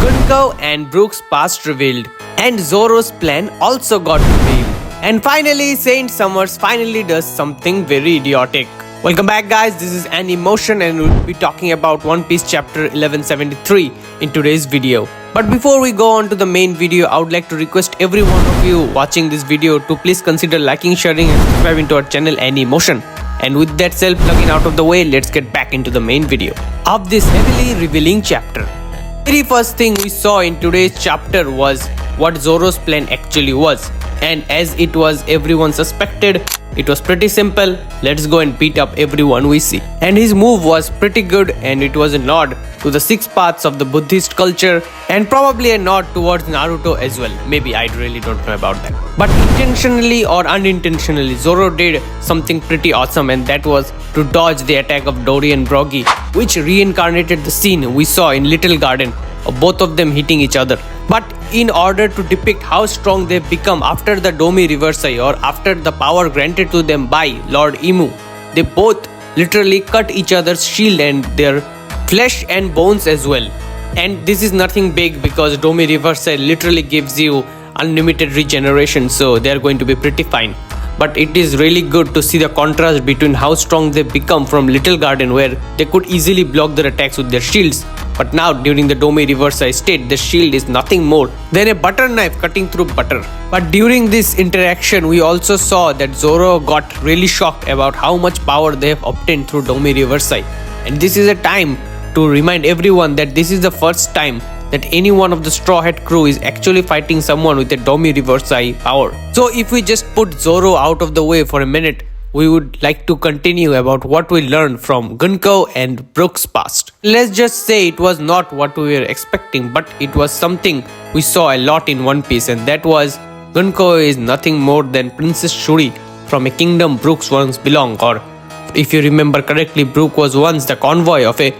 Gunko and Brook's past revealed, and Zoro's plan also got revealed. And finally, Saint Sommers finally does something very idiotic. Welcome back guys, this is Emotion and we'll be talking about One Piece chapter 1173 in today's video. But before we go on to the main video, I would like to request every one of you watching this video to please consider liking, sharing and subscribing to our channel Emotion. And with that self-plugging out of the way, let's get back into the main video of this heavily revealing chapter. Very first thing we saw in today's chapter was what Zoro's plan actually was. And as it was everyone suspected, it was pretty simple. Let's go and beat up everyone we see. And his move was pretty good, and it was a nod to the 6 paths of the Buddhist culture and probably a nod towards Naruto as well. Maybe, I really don't know about that. But intentionally or unintentionally, Zoro did something pretty awesome, and that was to dodge the attack of Dory and Broggy, which reincarnated the scene we saw in Little Garden of both of them hitting each other. But in order to depict how strong they've become after the Domi Reversai, or after the power granted to them by Lord Imu, they both literally cut each other's shield and their flesh and bones as well. And this is nothing big because Domi Reversai literally gives you unlimited regeneration, so they're going to be pretty fine. But it is really good to see the contrast between how strong they've become from Little Garden, where they could easily block their attacks with their shields. But now during the Domi Reversai state, the shield is nothing more than a butter knife cutting through butter. But during this interaction, we also saw that Zoro got really shocked about how much power they have obtained through Domi Reversai. And this is a time to remind everyone that this is the first time that any one of the Straw Hat crew is actually fighting someone with a Domi Reversai power. So if we just put Zoro out of the way for a minute, we would like to continue about what we learned from Gunko and Brook's past. Let's just say it was not what we were expecting, but it was something we saw a lot in One Piece, and that was Gunko is nothing more than Princess Shuri from a kingdom Brook once belonged, or if you remember correctly, Brook was once the convoy of a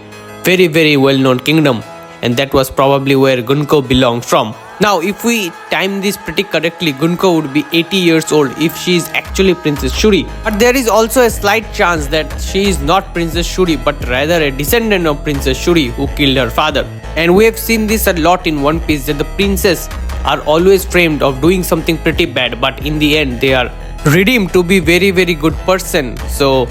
very well-known kingdom, and that was probably where Gunko belonged from. Now, if we time this pretty correctly, Gunko would be 80 years old if she is actually Princess Shuri. But there is also a slight chance that she is not Princess Shuri, but rather a descendant of Princess Shuri who killed her father. And we have seen this a lot in One Piece, that the princess are always framed of doing something pretty bad, but in the end they are redeemed to be very good person. So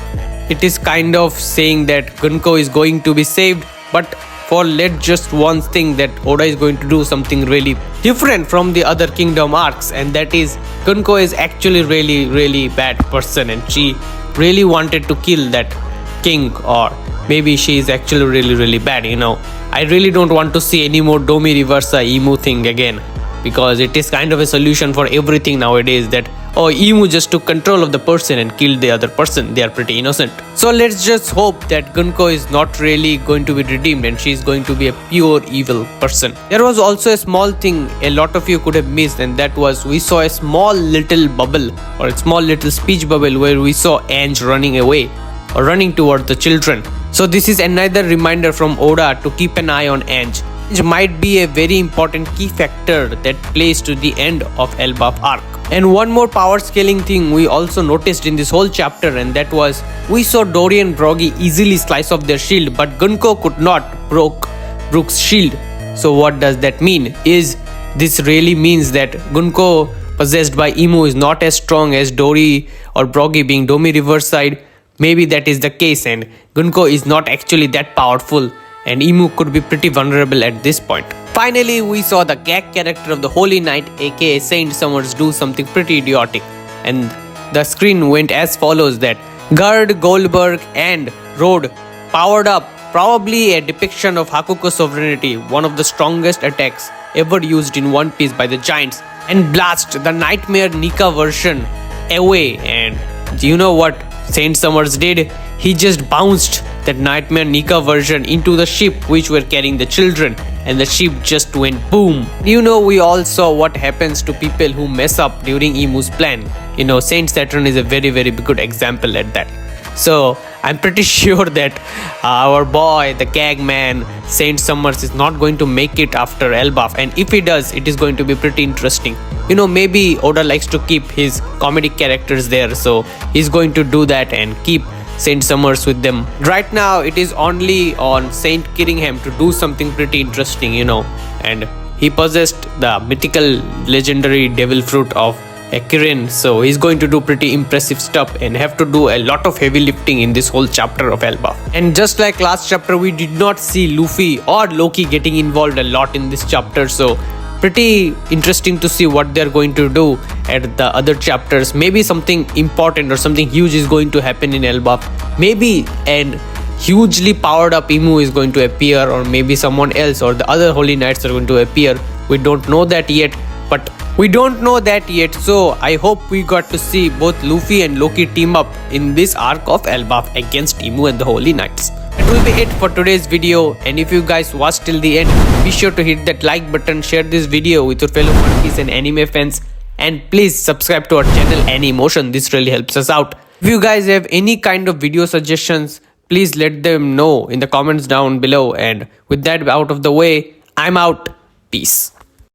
it is kind of saying that Gunko is going to be saved, but for let's just one thing that Oda is going to do something really different from the other kingdom arcs, and that is Gunko is actually really bad person, and she really wanted to kill that king, or maybe she is actually really bad, you know. I really don't want to see any more Domi Reversai Imu thing again, because it is kind of a solution for everything nowadays that Imu just took control of the person and killed the other person. They are pretty innocent. So let's just hope that Gunko is not really going to be redeemed and she is going to be a pure evil person. There was also a small thing a lot of you could have missed, and that was we saw a small little bubble, or a small little speech bubble, where we saw Ange running away or running toward the children. So this is another reminder from Oda to keep an eye on Ange. Ange might be a very important key factor that plays to the end of Elbaf arc. And one more power scaling thing we also noticed in this whole chapter, and that was we saw Dory and Broggy easily slice off their shield, but Gunko could not broke Brook's shield. So what does that mean? Is this really means that Gunko possessed by Imu is not as strong as Dory or Broggy being Domi Reversai? Maybe that is the case, and Gunko is not actually that powerful, and Imu could be pretty vulnerable at this point. Finally, we saw the gag character of the Holy Knight, aka Saint Sommers, do something pretty idiotic, and the screen went as follows: that Gerd, Goldberg and Rod powered up, probably a depiction of Hakuko sovereignty, one of the strongest attacks ever used in One Piece by the Giants, and blast the Nightmare Nika version away. And do you know what Saint Sommers did? He just bounced that Nightmare Nika version into the ship which were carrying the children, and the ship just went boom. You know, we all saw what happens to people who mess up during Imu's plan. You know, Saint Saturn is a very good example at that. So I'm pretty sure that our boy, the gag man, Saint Sommers, is not going to make it after Elbaf, and if he does, it is going to be pretty interesting. You know, maybe Oda likes to keep his comedic characters there, so he's going to do that and keep Saint Summers with them. Right now, it is only on Saint Kirringham to do something pretty interesting, and he possessed the mythical legendary devil fruit of Kirin, so he's going to do pretty impressive stuff and have to do a lot of heavy lifting in this whole chapter of Elbaf. And just like last chapter, we did not see Luffy or Loki getting involved a lot in this chapter, so pretty interesting to see what they're going to do at the other chapters. Maybe something important or something huge is going to happen in Elbaf. Maybe an hugely powered up Emu is going to appear, or maybe someone else or the other Holy Knights are going to appear. We don't know that yet, so I hope we got to see both Luffy and Loki team up in this arc of Elbaf against Emu and the Holy Knights. That will be it for today's video, and if you guys watched till the end, be sure to hit that like button, share this video with your fellow One Piece and anime fans, and please subscribe to our channel Animotion. This really helps us out. If you guys have any kind of video suggestions, please let them know in the comments down below, and with that out of the way, I'm out. Peace.